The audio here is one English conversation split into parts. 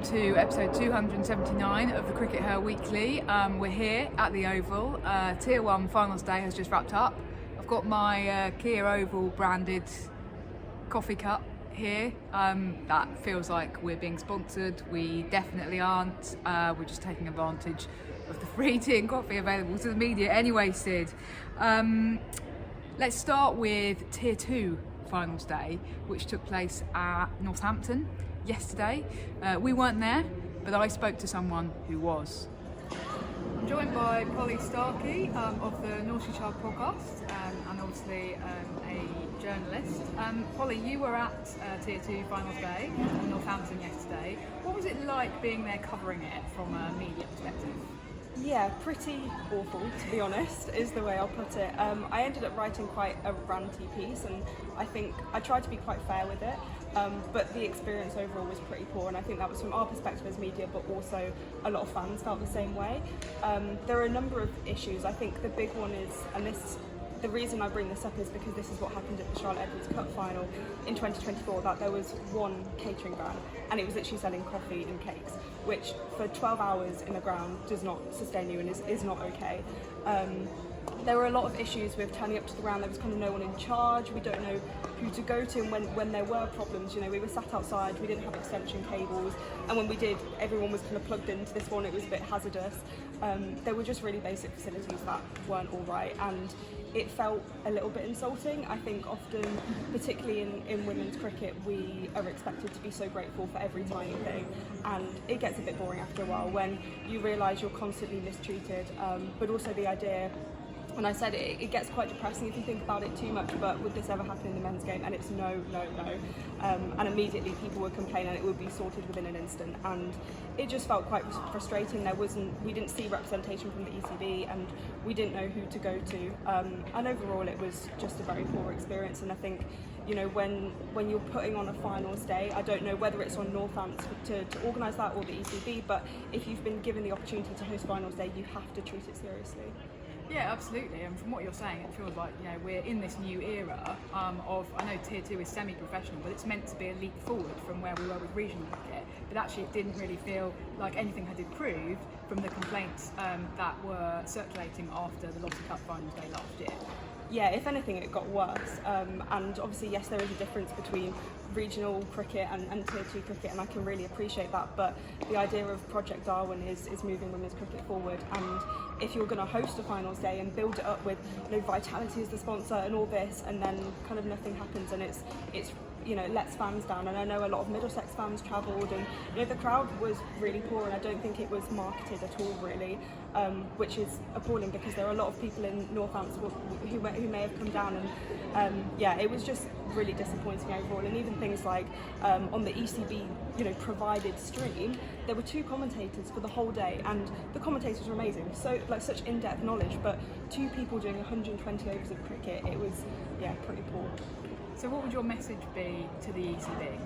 to episode 279 of the CRICKETher Weekly. We're here at the Oval. Tier 1 finals day has just wrapped up. I've got my Kia Oval branded coffee cup here. That feels like we're being sponsored. We definitely aren't. We're just taking advantage of the free tea and coffee available to the media anyway, Sid. Let's start with Tier 2 finals day, which took place at Northampton yesterday. We weren't there, but I spoke to someone who was. I'm joined by Polly Starkie of the Naughty Child podcast, and obviously a journalist. Polly, you were at Tier 2 finals day in Northampton yesterday. What was it like being there covering it from a media perspective? Yeah, pretty awful, to be honest, is the way I'll put it. I ended up writing quite a ranty piece, and I think I tried to be quite fair with it, but the experience overall was pretty poor, and I think that was from our perspective as media, but also a lot of fans felt the same way. There are a number of issues. I think the big one is, and the reason I bring this up is because this is what happened at the Charlotte Edwards Cup final in 2024, that there was one catering van and it was literally selling coffee and cakes, which for 12 hours in the ground does not sustain you and is not okay. There were a lot of issues with turning up to the ground. There was kind of no one in charge. We don't know who to go to, and when there were problems, you know, we were sat outside, we didn't have extension cables, and when we did, everyone was kind of plugged into this one. It was a bit hazardous. There were just really basic facilities that weren't all right, and it felt a little bit insulting. I think often, particularly in women's cricket, we are expected to be so grateful for every tiny thing, and it gets a bit boring after a while when you realise you're constantly mistreated, but also the idea, and I said it gets quite depressing if you think about it too much, but would this ever happen in the men's game? And it's no. And immediately people would complain and it would be sorted within an instant, and it just felt quite frustrating. We didn't see representation from the ECB, and we didn't know who to go to, and overall it was just a very poor experience. And I think, you know, when you're putting on a finals day, I don't know whether it's on Northants to organise that or the ECB, but if you've been given the opportunity to host finals day, you have to treat it seriously. Yeah, absolutely. And from what you're saying, it feels like, you know, we're in this new era of, I know Tier 2 is semi-professional, but it's meant to be a leap forward from where we were with regional cricket. But actually it didn't really feel like anything had improved from the complaints that were circulating after the Lottie Cup finals day last year. Yeah, if anything, it got worse. And obviously, yes, there is a difference between regional cricket and Tier 2 cricket, and I can really appreciate that. But the idea of Project Darwin is moving women's cricket forward. And if you're going to host a finals day and build it up with, you know, Vitality as the sponsor and all this, and then kind of nothing happens, and it's you know, lets fans down. And I know a lot of Middlesex fans travelled, and you know, the crowd was really poor, and I don't think it was marketed at all really, which is appalling because there are a lot of people in Northampton who may have come down, and yeah, it was just really disappointing overall. And even things like on the ECB, you know, provided stream, there were 2 commentators for the whole day, and the commentators were amazing, so like such in-depth knowledge, but 2 people doing 120 overs of cricket, it was, yeah, pretty poor. So what would your message be to the ECB?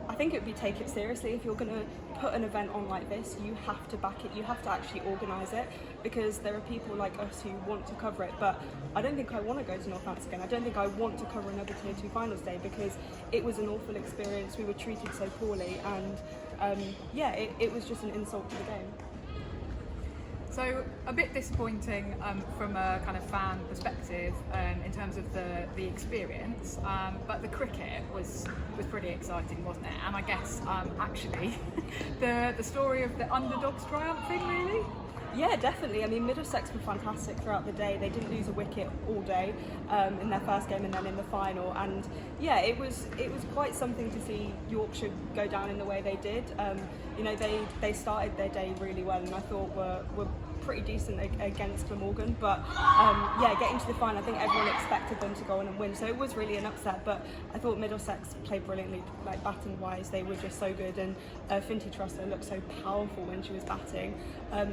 I think it would be take it seriously. If you're going to put an event on like this, you have to back it, you have to actually organise it, because there are people like us who want to cover it, but I don't think I want to go to Northampton again. I don't think I want to cover another Tier 2 finals day, because it was an awful experience. We were treated so poorly, and yeah, it was just an insult to the game. So a bit disappointing from a kind of fan perspective in terms of the experience, but the cricket was pretty exciting, wasn't it? And I guess actually the story of the underdogs triumphing, really. Yeah, definitely. I mean, Middlesex were fantastic throughout the day. They didn't lose a wicket all day in their first game and then in the final. And yeah, it was quite something to see Yorkshire go down in the way they did. You know, they started their day really well, and I thought were pretty decent against Glamorgan, but yeah, getting to the final, I think everyone expected them to go on and win, so it was really an upset. But I thought Middlesex played brilliantly, like batting wise, they were just so good, and Finty Trustler looked so powerful when she was batting.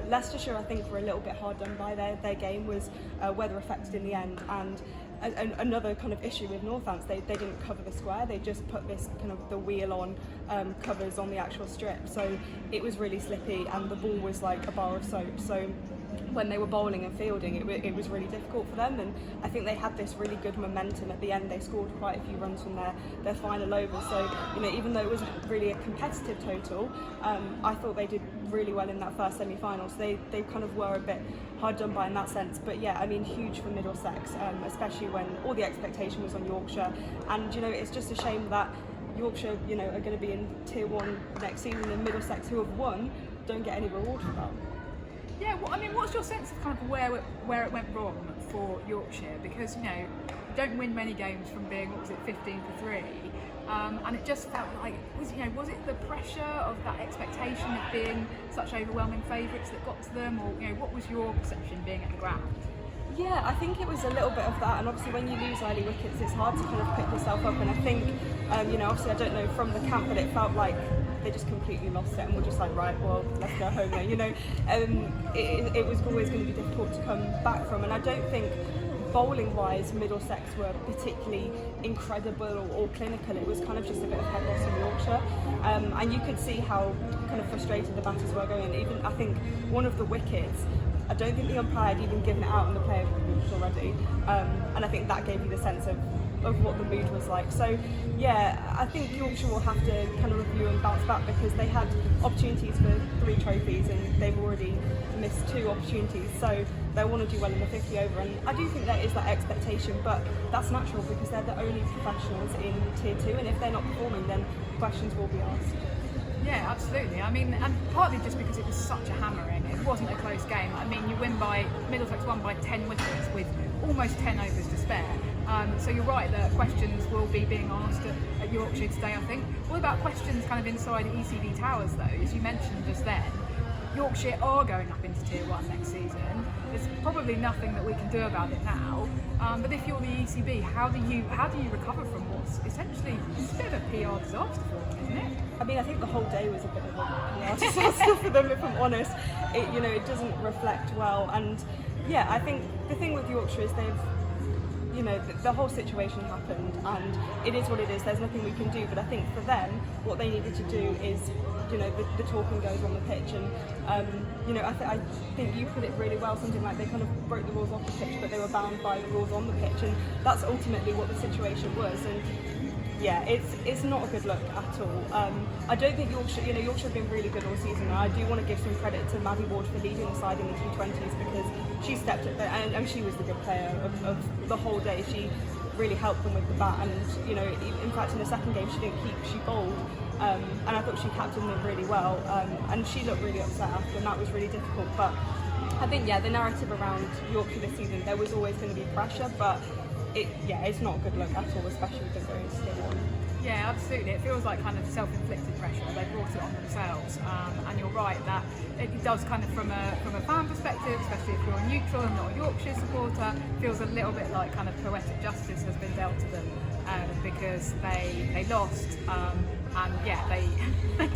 Leicestershire, I think, were a little bit hard done by. Their game was weather affected in the end, and another kind of issue with Northants, they didn't cover the square, they just put this kind of the wheel on covers on the actual strip, so it was really slippy, and the ball was like a bar of soap, so when they were bowling and fielding, it was really difficult for them, and I think they had this really good momentum at the end. They scored quite a few runs from their final over, so even though it wasn't really a competitive total, I thought they did really well in that first semi-final, so they kind of were a bit hard done by in that sense. But yeah, I mean, huge for Middlesex, especially when all the expectation was on Yorkshire, and it's just a shame that Yorkshire are going to be in Tier 1 next season, and Middlesex, who have won, don't get any reward for that. Yeah, well, I mean, what's your sense of kind of where it went wrong for Yorkshire? Because you don't win many games from being 15-3, and it just felt like was it the pressure of that expectation of being such overwhelming favourites that got to them, or what was your perception being at the ground? Yeah, I think it was a little bit of that, and obviously when you lose early wickets, it's hard to kind of pick yourself up. And I think, obviously I don't know from the camp, but it felt like they just completely lost it and were just like, right, well, let's go home now. It was always going to be difficult to come back from, and I don't think bowling-wise Middlesex were particularly incredible or clinical. It was kind of just a bit of head loss in Yorkshire, and you could see how kind of frustrated the batters were going. Even I think one of the wickets, I don't think the umpire had even given it out on the player groups already, and I think that gave you the sense of what the mood was like. So yeah, I think Yorkshire will have to kind of review and bounce back, because they had opportunities for 3 trophies and they've already missed 2 opportunities, so they'll want to do well in the 50 over, and I do think there is that expectation, but that's natural because they're the only professionals in Tier 2, and if they're not performing, then questions will be asked. Yeah, absolutely. I mean, and partly just because it was such a hammering. It wasn't a close game. I mean, Middlesex won by 10 wickets with almost 10 overs to spare. So you're right that questions will be being asked at Yorkshire today, I think. What about questions kind of inside ECB Towers, though? As you mentioned just then, Yorkshire are going up into Tier 1 next season. There's probably nothing that we can do about it now. But if you're the ECB, how do you recover from what's essentially a bit of a PR disaster for them, isn't it? I mean, I think the whole day was a bit of a disaster for them, if I'm honest. It doesn't reflect well, and yeah, I think the thing with Yorkshire is the whole situation happened, and it is what it is. There's nothing we can do, but I think for them, what they needed to do is, the talking goes on the pitch, and I think you put it really well. Something like they kind of broke the rules off the pitch, but they were bound by the rules on the pitch, and that's ultimately what the situation was. And yeah, it's not a good look at all. I don't think Yorkshire have been really good all season, and I do want to give some credit to Maddie Ward for leading the side in the T20s, because she stepped up and she was the good player of the whole day. She really helped them with the bat, and in fact in the second game she bowled, and I thought she captained them really well, and she looked really upset after, and that was really difficult. But I think the narrative around Yorkshire this season, there was always going to be pressure, but it's not a good look at all, especially with them going to Tier 1. Yeah, absolutely. It feels like kind of self-inflicted pressure. They brought it on themselves, and you're right that it does kind of from a fan perspective, especially if you're a neutral and not a Yorkshire supporter, feels a little bit like kind of poetic justice has been dealt to them, because they lost, and yeah, they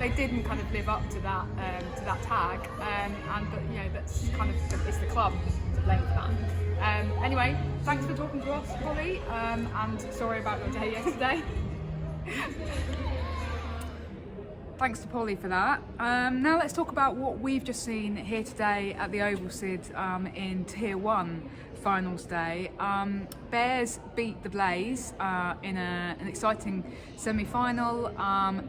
didn't kind of live up to that tag, but that's kind of, it's the club to blame for that. Anyway, thanks for talking to us, Polly, and sorry about your day yesterday. Thanks to Polly for that. Now let's talk about what we've just seen here today at the Oval Sid in Tier 1 finals day. Bears beat the Blaze in an exciting semi-final.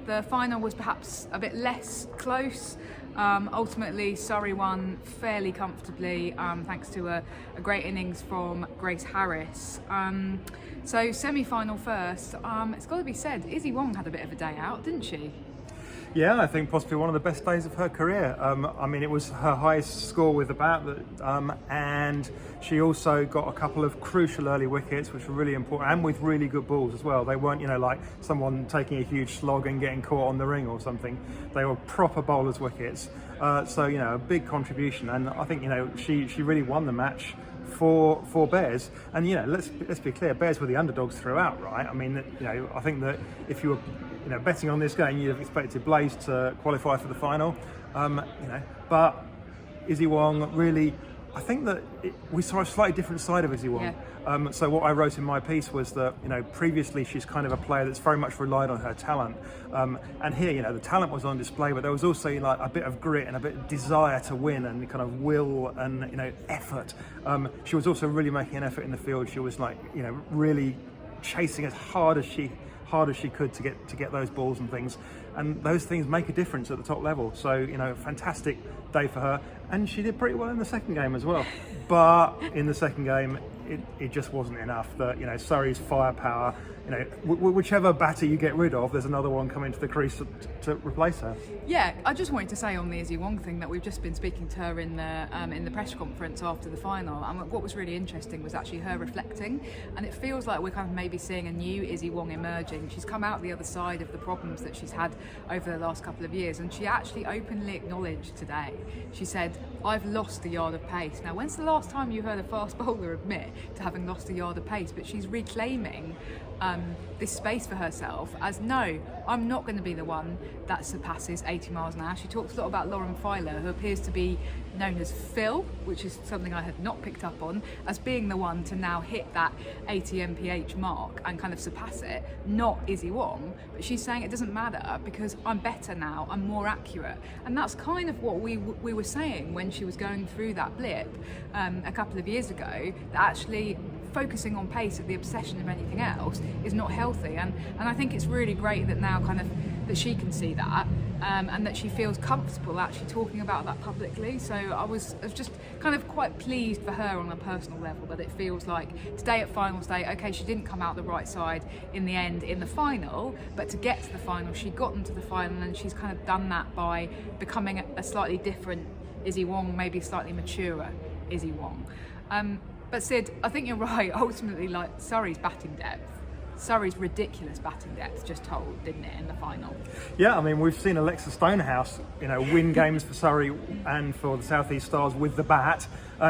The final was perhaps a bit less close. Ultimately, Surrey won fairly comfortably, thanks to a great innings from Grace Harris. So semi-final first, it's got to be said, Issy Wong had a bit of a day out, didn't she? Yeah, I think possibly one of the best days of her career. I mean, it was her highest score with the bat, and she also got a couple of crucial early wickets, which were really important, and with really good balls as well. They weren't, like someone taking a huge slog and getting caught on the ring or something. They were proper bowlers' wickets. So, a big contribution, and I think, she really won the match for Bears. And let's be clear, Bears were the underdogs throughout, right? I mean, I think that if you were betting on this game, you'd have expected Blaze to qualify for the final, but Issy Wong really I think that we saw a slightly different side of Issy Wong. Yeah. So what I wrote in my piece was that, previously she's kind of a player that's very much relied on her talent. And here, the talent was on display, but there was also like a bit of grit and a bit of desire to win and kind of will and, effort. She was also really making an effort in the field. She was like, really chasing as hard as she could to get those balls and things, and those things make a difference at the top level. So fantastic day for her, and she did pretty well in the second game as well. But in the second game, it just wasn't enough. That Surrey's firepower, whichever batter you get rid of, there's another one coming to the crease to replace her. Yeah, I just wanted to say on the Issy Wong thing that we've just been speaking to her in the press conference after the final, and what was really interesting was actually her reflecting, and it feels like we're kind of maybe seeing a new Issy Wong emerging. She's come out the other side of the problems that she's had over the last couple of years, and she actually openly acknowledged today. She said, "I've lost a yard of pace." Now, when's the last time you heard a fast bowler admit to having lost a yard of pace? But she's reclaiming this space for herself as, no, I'm not going to be the one that surpasses 80 miles an hour. She talks a lot about Lauren Filer, who appears to be known as Phil, which is something I had not picked up on, as being the one to now hit that 80 mph mark and kind of surpass it, not Issy Wong. But she's saying it doesn't matter because I'm better now, I'm more accurate. And that's kind of what we were saying when she was going through that blip a couple of years ago, that actually focusing on pace at the obsession of anything else is not healthy, and I think it's really great that now kind of that she can see that and that she feels comfortable actually talking about that publicly. So I was just kind of quite pleased for her on a personal level that it feels like today at finals day, okay, she didn't come out the right side in the end in the final, but to get to the final she got into the final, and she's kind of done that by becoming a slightly different Issy Wong, maybe slightly maturer Issy Wong. But Sid, I think you're right. Ultimately, like Surrey's batting depth, Surrey's ridiculous batting depth just told, didn't it, in the final? Yeah, I mean, we've seen Alexa Stonehouse, win games for Surrey and for the South East Stars with the bat,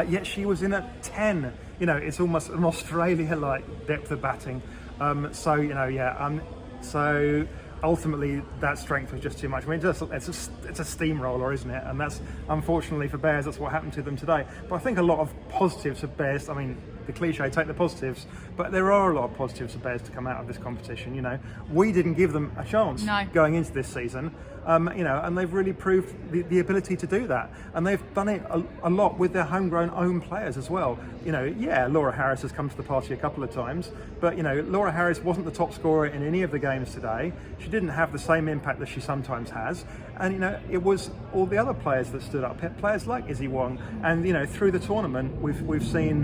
yet she was in at 10. It's almost an Australia-like depth of batting. So ultimately that strength was just too much. I mean, it's a steamroller, isn't it? And that's, unfortunately for Bears, that's what happened to them today. But I think a lot of positives for Bears, I mean, the cliche, take the positives, but there are a lot of positives for Bears to come out of this competition. We didn't give them a chance going into this season, and they've really proved the ability to do that, and they've done it a lot with their homegrown own players as well. Laura Harris has come to the party a couple of times, but Laura Harris wasn't the top scorer in any of the games today. She didn't have the same impact that she sometimes has, and it was all the other players that stood up, players like Issy Wong, and through the tournament we've seen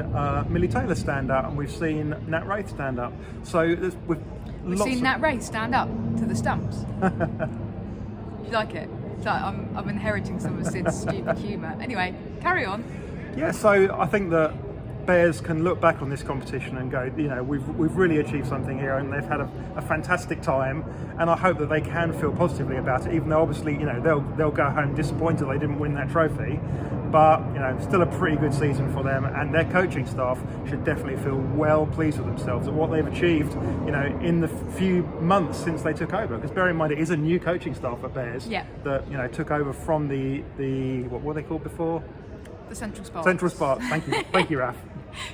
Millie Taylor stand up, and we've seen Nat Wraith stand up. So we've seen Nat Wraith stand up to the stumps. Do you like it? It's like I'm inheriting some of Sid's stupid humour. Anyway, carry on. Yeah, so I think that Bears can look back on this competition and go, we've really achieved something here, and they've had a fantastic time, and I hope that they can feel positively about it, even though obviously they'll go home disappointed they didn't win that trophy. But still a pretty good season for them, and their coaching staff should definitely feel well pleased with themselves at what they've achieved in the few months since they took over. Because bear in mind, it is a new coaching staff at Bears that took over from the what were they called before? The Central Sparks. Central Sparks. Thank you, Raf.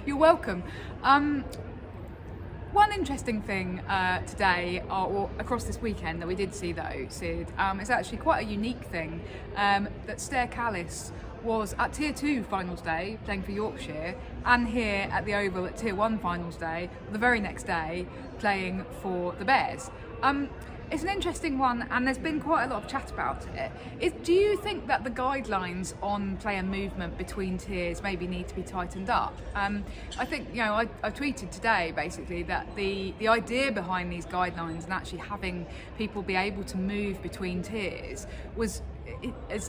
You're welcome. One interesting thing today, or across this weekend, that we did see though, Sid, is actually quite a unique thing, that Stair Callis was at Tier 2 finals day playing for Yorkshire, and here at the Oval at Tier 1 finals day, the very next day, playing for the Bears. It's an interesting one, and there's been quite a lot of chat about it. Do you think that the guidelines on player movement between tiers maybe need to be tightened up? I think, I tweeted today basically that the idea behind these guidelines and actually having people be able to move between tiers was,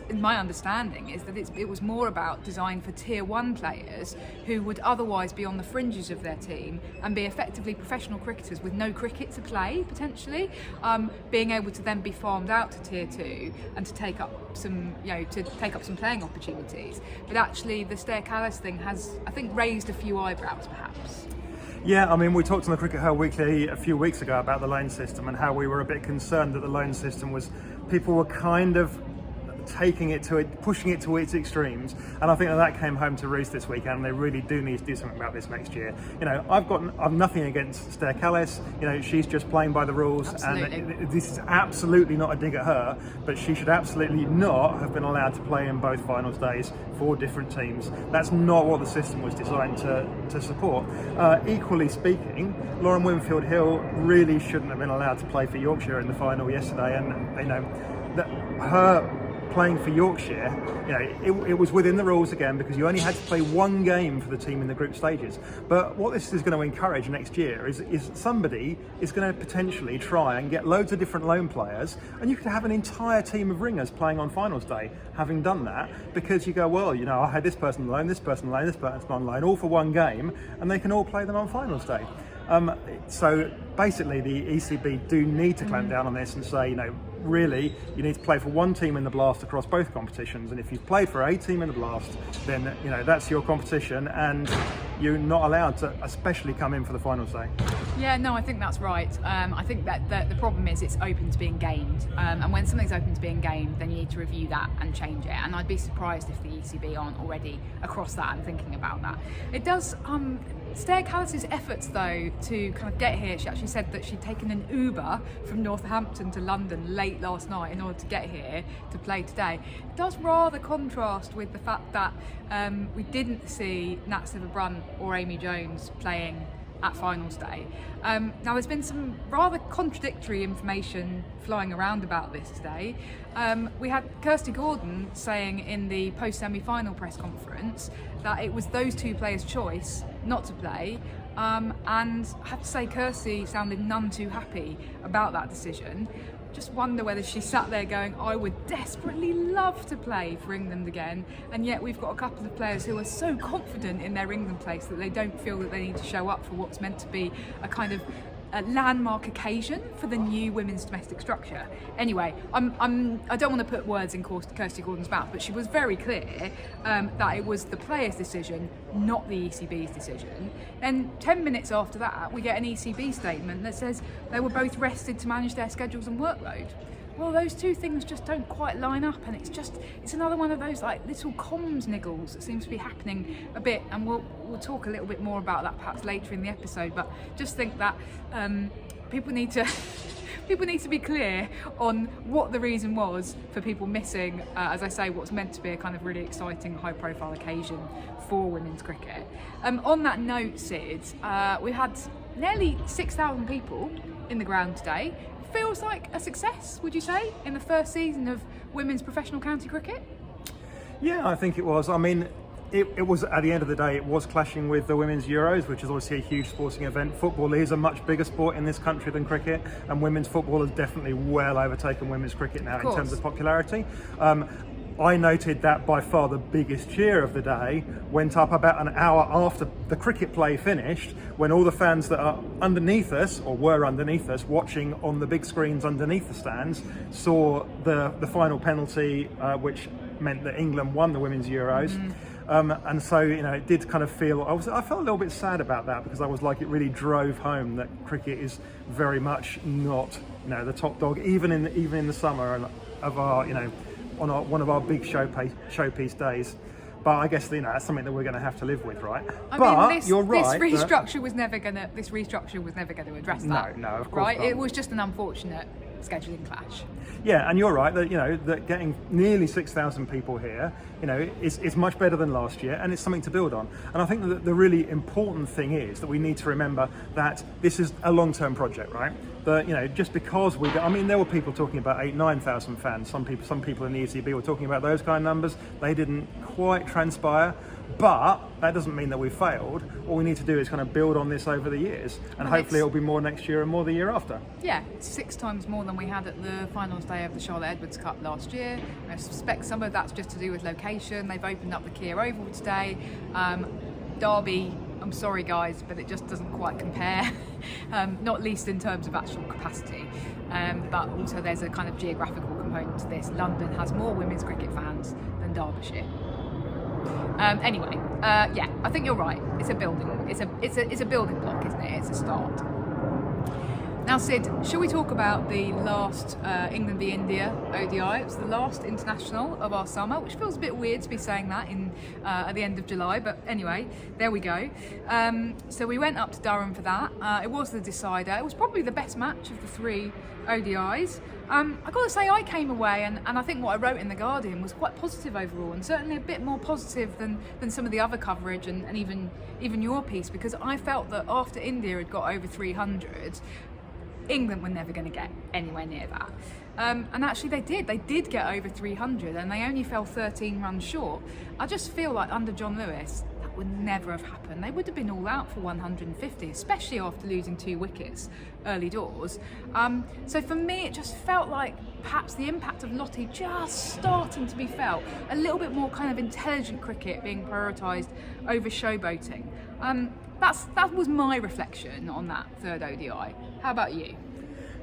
in my understanding, is that it was more about designed for Tier 1 players who would otherwise be on the fringes of their team and be effectively professional cricketers with no cricket to play, potentially, being able to then be farmed out to Tier 2 and to take up some playing opportunities. But actually the Stair Callis thing has, I think, raised a few eyebrows perhaps. Yeah, I mean, we talked on the CRICKETher Weekly a few weeks ago about the loan system and how we were a bit concerned that the loan system was, people were kind of pushing it to its extremes. And I think that came home to roost this weekend. And they really do need to do something about this next year. I've nothing against Starkie Ecclestone. She's just playing by the rules, Absolutely. and this is absolutely not a dig at her. But she should absolutely not have been allowed to play in both finals days for different teams. That's not what the system was designed to support. Equally speaking, Lauren Winfield-Hill really shouldn't have been allowed to play for Yorkshire in the final yesterday, and her playing for Yorkshire, it was within the rules again, because you only had to play one game for the team in the group stages. But what this is going to encourage next year is somebody is going to potentially try and get loads of different loan players, and you could have an entire team of ringers playing on finals day having done that, because you go, well, I had this person on loan, this person on loan, this person on loan, all for one game, and they can all play them on finals day. So basically the ECB do need to clamp down on this and say, really, you need to play for one team in the Blast across both competitions, and if you've played for a team in the Blast, then that's your competition, and you're not allowed to especially come in for the finals day. Yeah, no, I think that's right. I think that the problem is it's open to being gamed, and when something's open to being gamed, then you need to review that and change it. And I'd be surprised if the ECB aren't already across that and thinking about that. It does. Starkie Ecclestone's efforts, though, to kind of get here, she actually said that she'd taken an Uber from Northampton to London late last night in order to get here to play today. It does rather contrast with the fact that we didn't see Nat Silverbrunt or Amy Jones playing at finals day. Now there's been some rather contradictory information flying around about this today. We had Kirsty Gordon saying in the post-semi-final press conference that it was those two players' choice not to play, and I have to say Kirsty sounded none too happy about that decision. Just wonder whether she sat there going, I would desperately love to play for England again, and yet we've got a couple of players who are so confident in their England place that they don't feel that they need to show up for what's meant to be a kind of a landmark occasion for the new women's domestic structure. Anyway, I don't want to put words in Kirsty Gordon's mouth, but she was very clear that it was the players' decision, not the ECB's decision. Then 10 minutes after that, we get an ECB statement that says they were both rested to manage their schedules and workload. Well, those two things just don't quite line up, and it's another one of those like little comms niggles that seems to be happening a bit, and we'll talk a little bit more about that perhaps later in the episode. But just think that people need to be clear on what the reason was for people missing, as I say, what's meant to be a kind of really exciting, high-profile occasion for women's cricket. On that note, Sid, we had nearly 6,000 people in the ground today. Feels like a success, would you say, in the first season of women's professional county cricket? Yeah, I think it was. I mean, it was, at the end of the day, it was clashing with the Women's Euros, which is obviously a huge sporting event. Football is a much bigger sport in this country than cricket, and women's football has definitely well overtaken women's cricket now in terms of popularity. I noted that by far the biggest cheer of the day went up about an hour after the cricket play finished, when all the fans that are underneath us, or were underneath us, watching on the big screens underneath the stands, saw the final penalty, which meant that England won the Women's Euros. And so, it did kind of feel, I felt a little bit sad about that, because I was like, it really drove home that cricket is very much not, the top dog, even in the summer of our, on one of our big showpiece days. But I guess that's something that we're going to have to live with, right? You're right. This restructure was never going to address that. No, of course right? not. It was just an unfortunate scheduling clash. Yeah, and you're right that that getting nearly 6,000 people here, is much better than last year, and it's something to build on. And I think that the really important thing is that we need to remember that this is a long-term project, right? That just because there were people talking about 8,000-9,000 fans. Some people in the ECB were talking about those kind of numbers. They didn't quite transpire. But that doesn't mean that we failed. All we need to do is kind of build on this over the years, and hopefully it'll be more next year and more the year after. Yeah, 6 times more than we had at the finals day of the Charlotte Edwards Cup last year. I suspect some of that's just to do with location. They've opened up the Kia Oval today. Derby, I'm sorry guys, but it just doesn't quite compare, not least in terms of actual capacity. But also there's a kind of geographical component to this. London has more women's cricket fans than Derbyshire. Anyway, I think you're right. It's a building. It's a building block, isn't it? It's a start. Now, Sid, shall we talk about the last England v India ODI? It was the last international of our summer, which feels a bit weird to be saying that at the end of July, but anyway, there we go. So we went up to Durham for that. It was the decider. It was probably the best match of the 3 ODIs. I've got to say, I came away and I think what I wrote in The Guardian was quite positive overall, and certainly a bit more positive than some of the other coverage and even your piece, because I felt that after India had got over 300, England were never going to get anywhere near that. And actually they did get over 300, and they only fell 13 runs short. I just feel like under John Lewis, that would never have happened. They would have been all out for 150, especially after losing 2 wickets early doors. So for me, it just felt like perhaps the impact of Lottie just starting to be felt. A little bit more kind of intelligent cricket being prioritised over showboating. That was my reflection on that 3rd ODI. How about you?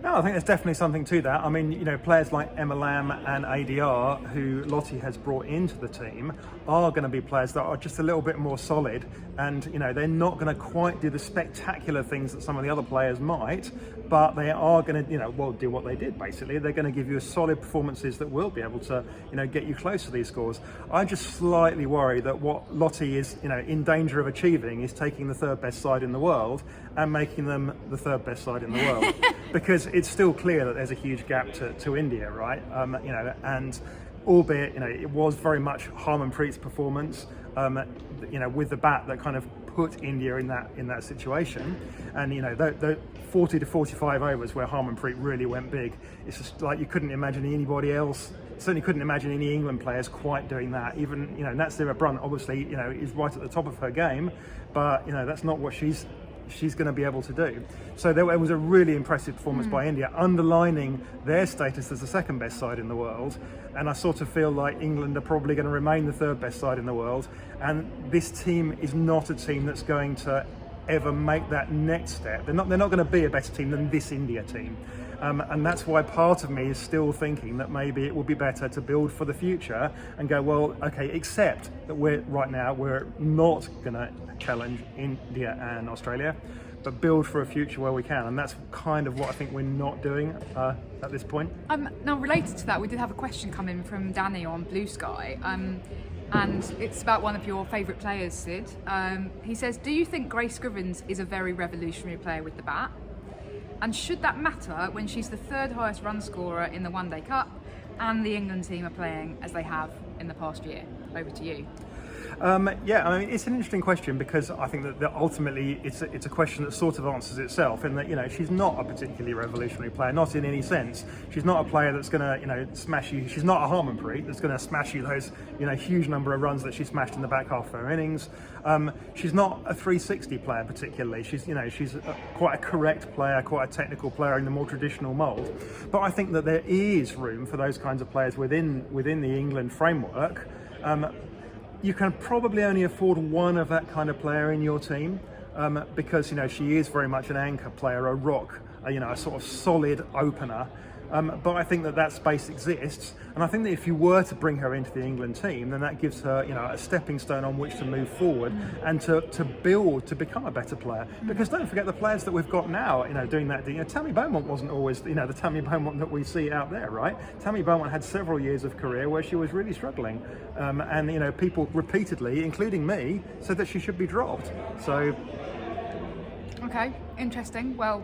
No, I think there's definitely something to that. I mean, you know, players like Emma Lamb and ADR, who Lottie has brought into the team, are going to be players that are just a little bit more solid, and you know, they're not going to quite do the spectacular things that some of the other players might, but they are going to, you know, well, do what they did basically. They're going to give you solid performances that will be able to, you know, get you close to these scores. I'm just slightly worried that what Lottie is, you know, in danger of achieving is taking the 3rd best side in the world and making them the 3rd best side in the world, because it's still clear that there's a huge gap to India, right? You know, and albeit, you know, it was very much Harmanpreet's performance, you know, with the bat that kind of put India in that situation. And you know, the 40 to 45 overs where Harmanpreet really went big, it's just like you couldn't imagine anybody else, certainly couldn't imagine any England players quite doing that. Even, you know, Natsira Brunt obviously, you know, is right at the top of her game, but you know, that's not what she's going to be able to do. So there was a really impressive performance by India, underlining their status as the 2nd best side in the world. And I sort of feel like England are probably going to remain the 3rd best side in the world. And this team is not a team that's going to ever make that next step. They're not going to be a better team than this India team. And that's why part of me is still thinking that maybe it would be better to build for the future and go, well, okay, except that we're not going to challenge India and Australia, but build for a future where we can. And that's kind of what I think we're not doing at this point. Now, related to that, we did have a question come in from Danny on Blue Sky. And it's about one of your favourite players, Sid. He says, do you think Grace Scrivens is a very revolutionary player with the bat? And should that matter when she's the 3rd highest run scorer in the One Day Cup and the England team are playing as they have in the past year? Over to you. Yeah, I mean, it's an interesting question, because I think that ultimately it's a question that sort of answers itself, in that, you know, she's not a particularly revolutionary player, not in any sense. She's not a player that's going to, you know, smash you. She's not a Harmanpreet that's going to smash you those, you know, huge number of runs that she smashed in the back half of her innings. She's not a 360 player particularly. She's, you know, she's quite a correct player, quite a technical player in the more traditional mould. But I think that there is room for those kinds of players within the England framework. You can probably only afford one of that kind of player in your team, because, you know, she is very much an anchor player, a rock, you know, a sort of solid opener. But I think that space exists, and I think that if you were to bring her into the England team, then that gives her, you know, a stepping stone on which to move forward and to build, to become a better player. Because don't forget the players that we've got now, you know, doing that. You know, Tammy Beaumont wasn't always, you know, the Tammy Beaumont that we see out there, right? Tammy Beaumont had several years of career where she was really struggling, and you know, people repeatedly, including me, said that she should be dropped. So. Okay, interesting. Well,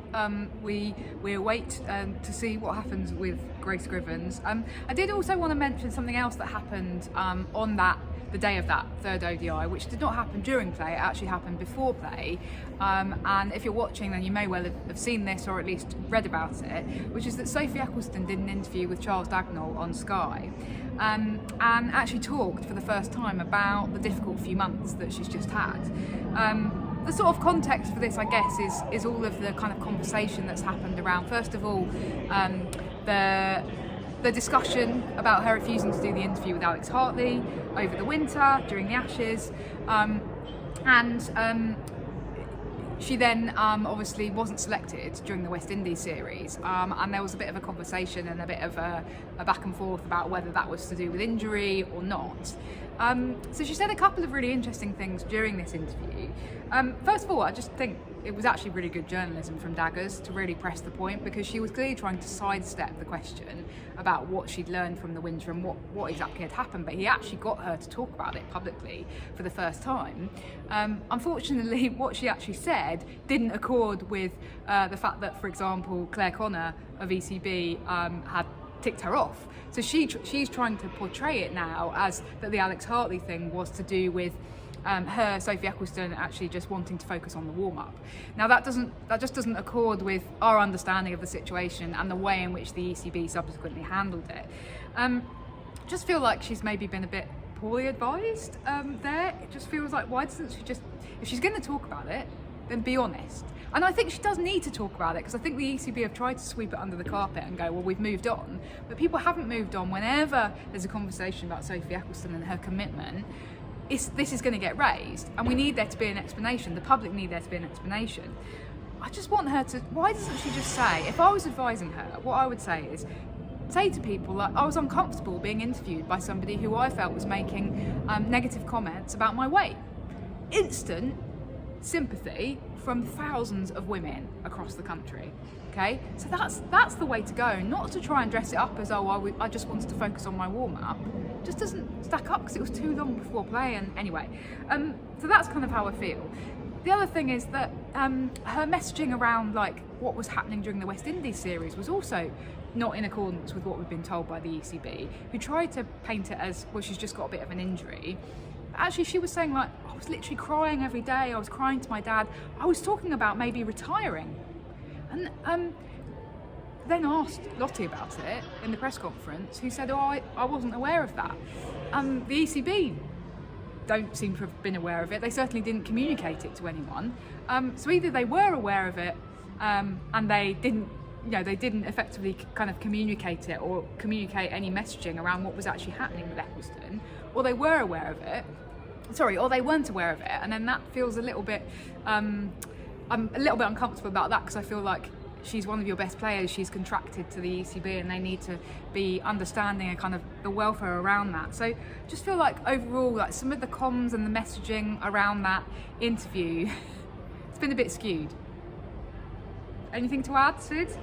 we await to see what happens with Grace Scrivens. I did also want to mention something else that happened on the day of that 3rd ODI, which did not happen during play. It actually happened before play. And if you're watching, then you may well have seen this, or at least read about it, which is that Sophie Ecclestone did an interview with Charles Dagnall on Sky. And actually talked for the first time about the difficult few months that she's just had. The sort of context for this, I guess, is all of the kind of conversation that's happened around, first of all, the discussion about her refusing to do the interview with Alex Hartley over the winter during the Ashes, and she then obviously wasn't selected during the West Indies series, and there was a bit of a conversation and a bit of a back and forth about whether that was to do with injury or not. So she said a couple of really interesting things during this interview. First of all, I just think it was actually really good journalism from Daggers to really press the point, because she was clearly trying to sidestep the question about what she'd learned from the winter and what exactly had happened, but he actually got her to talk about it publicly for the first time. Unfortunately, what she actually said didn't accord with the fact that, for example, Claire Connor of ECB had ticked her off. So she's trying to portray it now as that the Alex Hartley thing was to do with her, Sophie Ecclestone, actually just wanting to focus on the warm-up. Now that just doesn't accord with our understanding of the situation and the way in which the ECB subsequently handled it. Just feel like she's maybe been a bit poorly advised there. It just feels like, why doesn't she just, if she's going to talk about it, then be honest. And I think she does need to talk about it, because I think the ECB have tried to sweep it under the carpet and go, well, we've moved on. But people haven't moved on. Whenever there's a conversation about Sophie Ecclestone and her commitment, this is going to get raised, and we need there to be an explanation. The public need there to be an explanation. I just want her to, why doesn't she just say, if I was advising her, what I would say is, say to people, like, I was uncomfortable being interviewed by somebody who I felt was making negative comments about my weight. Instant sympathy from thousands of women across the country. Okay, so that's the way to go, not to try and dress it up as, oh, I just wanted to focus on my warm-up. Just doesn't stack up, because it was too long before play. And anyway, so that's kind of how I feel. The other thing is that her messaging around like what was happening during the West Indies series was also not in accordance with what we've been told by the ECB, who tried to paint it as, well, she's just got a bit of an injury. Actually, she was saying, like, I was literally crying every day, I was crying to my dad, I was talking about maybe retiring. And then asked Lottie about it in the press conference, who said, oh, I wasn't aware of that. The ECB don't seem to have been aware of it. They certainly didn't communicate it to anyone. So either they were aware of it and they didn't effectively kind of communicate it or communicate any messaging around what was actually happening with Ecclestone, or they were aware of it, or they weren't aware of it. And then that feels a little bit, I'm a little bit uncomfortable about that, because I feel like she's one of your best players, she's contracted to the ECB, and they need to be understanding a kind of the welfare around that. So just feel like overall, like some of the comms and the messaging around that interview, it's been a bit skewed. Anything to add, Sid?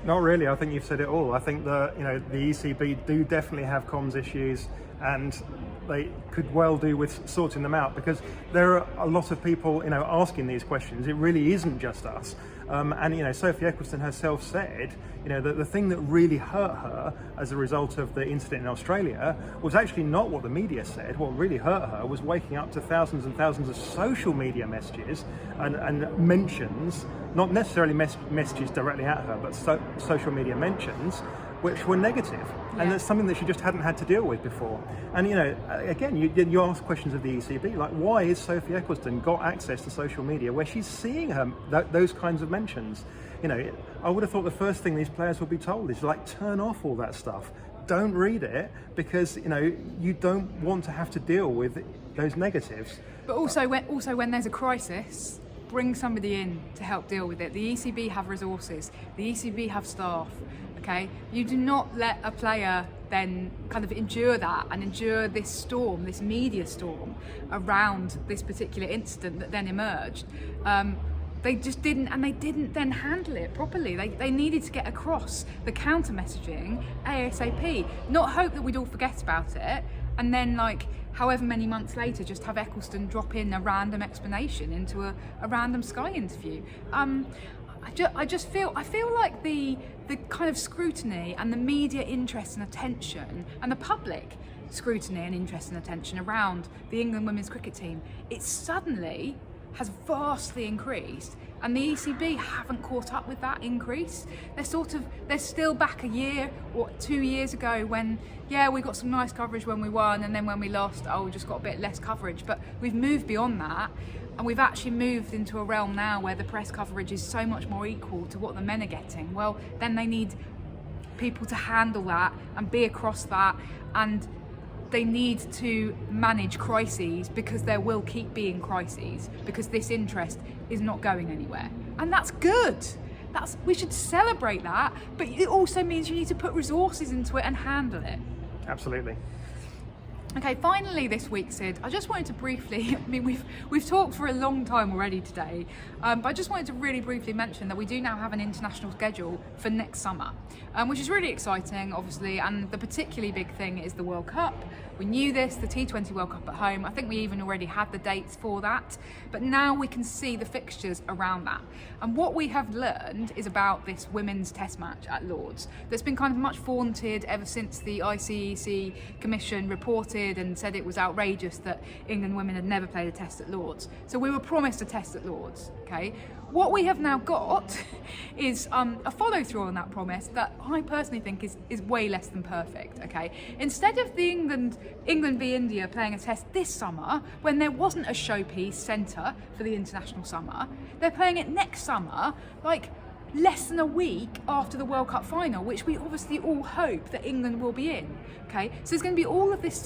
Not really. I think you've said it all. I think the ECB do definitely have comms issues, and they could well do with sorting them out, because there are a lot of people asking these questions. It really isn't just us. And Sophie Ecclestone herself said that the thing that really hurt her as a result of the incident in Australia was actually not what the media said. What really hurt her was waking up to thousands and thousands of social media messages and mentions, not necessarily messages directly at her, but social media mentions, which were negative. Yeah. And that's something that she just hadn't had to deal with before. And again, you ask questions of the ECB, like, why is Sophie Ecclestone got access to social media where she's seeing those kinds of mentions? I would have thought the first thing these players would be told is, like, turn off all that stuff. Don't read it, because you don't want to have to deal with those negatives. But also when there's a crisis, bring somebody in to help deal with it. The ECB have resources, the ECB have staff. Okay, you do not let a player then kind of endure that and endure this storm, this media storm around this particular incident that then emerged. They just didn't, and they didn't then handle it properly. They needed to get across the counter messaging ASAP, not hope that we'd all forget about it, and then, like, however many months later, just have Ecclestone drop in a random explanation into a random Sky interview. I feel like the kind of scrutiny and the media interest and attention and the public scrutiny and interest and attention around the England women's cricket team, it suddenly has vastly increased, and the ECB haven't caught up with that increase. They're still back a year or 2 years ago when, yeah, we got some nice coverage when we won, and then when we lost, we just got a bit less coverage. But we've moved beyond that, and we've actually moved into a realm now where the press coverage is so much more equal to what the men are getting. Well, then they need people to handle that and be across that, and they need to manage crises, because there will keep being crises, because this interest is not going anywhere. And that's good. We should celebrate that, but it also means you need to put resources into it and handle it. Absolutely. Okay, finally this week, Sid, I just wanted to briefly, I mean, we've talked for a long time already today, but I just wanted to really briefly mention that we do now have an international schedule for next summer, which is really exciting, obviously, and the particularly big thing is the World Cup. We knew this, the T20 World Cup at home. I think we even already had the dates for that, but now we can see the fixtures around that. And what we have learned is about this women's test match at Lord's that's been kind of much vaunted ever since the ICEC Commission reported and said it was outrageous that England women had never played a test at Lord's. So we were promised a test at Lord's, okay? What we have now got is a follow-through on that promise that I personally think is way less than perfect, okay? Instead of the England v India playing a test this summer, when there wasn't a showpiece centre for the international summer, they're playing it next summer, like less than a week after the World Cup final, which we obviously all hope that England will be in. Okay, so there's going to be all of this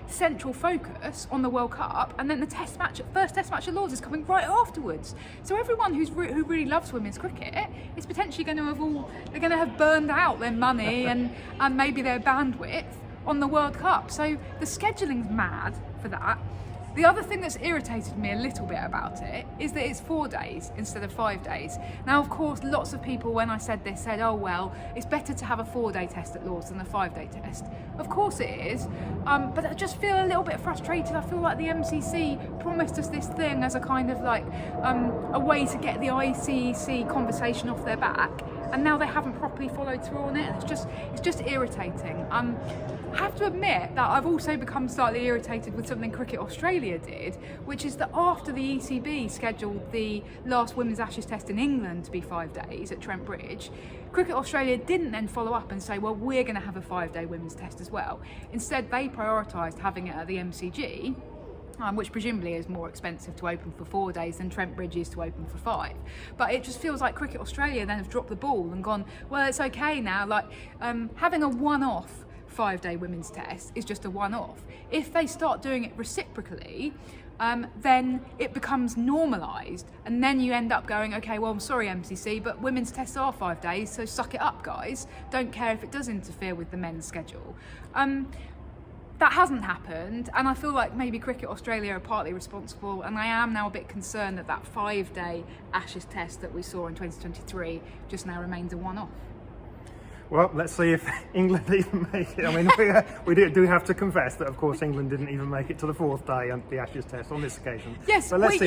central focus on the World Cup, and then the first test match at Lord's is coming right afterwards. So everyone who really loves women's cricket is potentially going to have burned out their money and maybe their bandwidth on the World Cup. So the scheduling's mad for that. The other thing that's irritated me a little bit about it is that it's 4 days instead of 5 days. Now, of course, lots of people, when I said this, said, oh, well, it's better to have a 4-day test at Lord's than a 5-day test. Of course it is, but I just feel a little bit frustrated. I feel like the MCC promised us this thing as a kind of like a way to get the ICEC conversation off their back, and now they haven't properly followed through on it, and it's just irritating. I have to admit that I've also become slightly irritated with something Cricket Australia did, which is that after the ECB scheduled the last Women's Ashes test in England to be 5 days at Trent Bridge, Cricket Australia didn't then follow up and say, well, we're going to have a 5-day women's test as well. Instead, they prioritised having it at the MCG, which presumably is more expensive to open for 4 days than Trent Bridge is to open for 5. But it just feels like Cricket Australia then have dropped the ball and gone, well, it's okay now, like having a one-off 5-day women's test is just a one-off. If they start doing it reciprocally, then it becomes normalised, and then you end up going, okay, well, I'm sorry MCC, but women's tests are 5 days, so suck it up, guys. Don't care if it does interfere with the men's schedule. That hasn't happened, and I feel like maybe Cricket Australia are partly responsible, and I am now a bit concerned that that 5-day Ashes test that we saw in 2023 just now remains a one-off. Well, let's see if England even make it. I mean, we do have to confess that, of course, England didn't even make it to the 4th day on the Ashes test on this occasion. Yes, but let's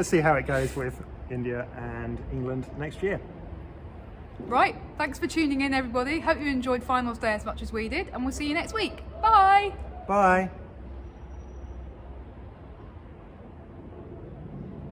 see how it goes with India and England next year. Right, thanks for tuning in, everybody. Hope you enjoyed Finals Day as much as we did, and we'll see you next week. Bye! Bye!